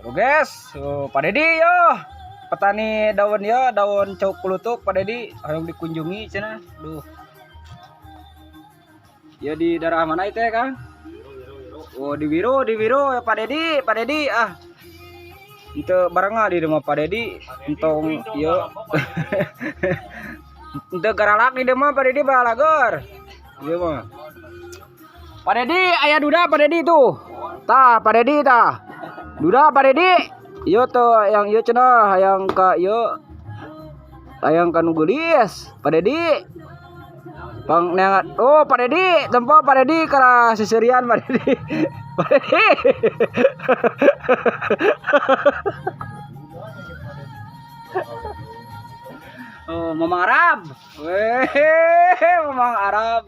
Halo guys, Pak Dedi yo. Petani daun ya, daun cau kulutuk Pak Dedi, harus dikunjungi cenah. Duh. Ya di daerah mana itu ya, Kang? Oh, di Wiro ya Pak Dedi ah. Itu barang di rumah Pak Dedi, entong yo. Itu garalak di rumah Pak Dedi balager. Iya mah. Pak Dedi, ayah duda Pak Dedi tuh. Tah, Pak Dedi tah. Duda Pak Dedi. Yo tuh yang yo cenah yang ka yo. Ayang kanu geulis, Pak Dedi. Pang neangat. Oh, Pak Dedi, tempo Pak Dedi kara sisirian Pak Dedi. Pak Dedi. Oh, Mamang Arab. Weh, Mamang Arab.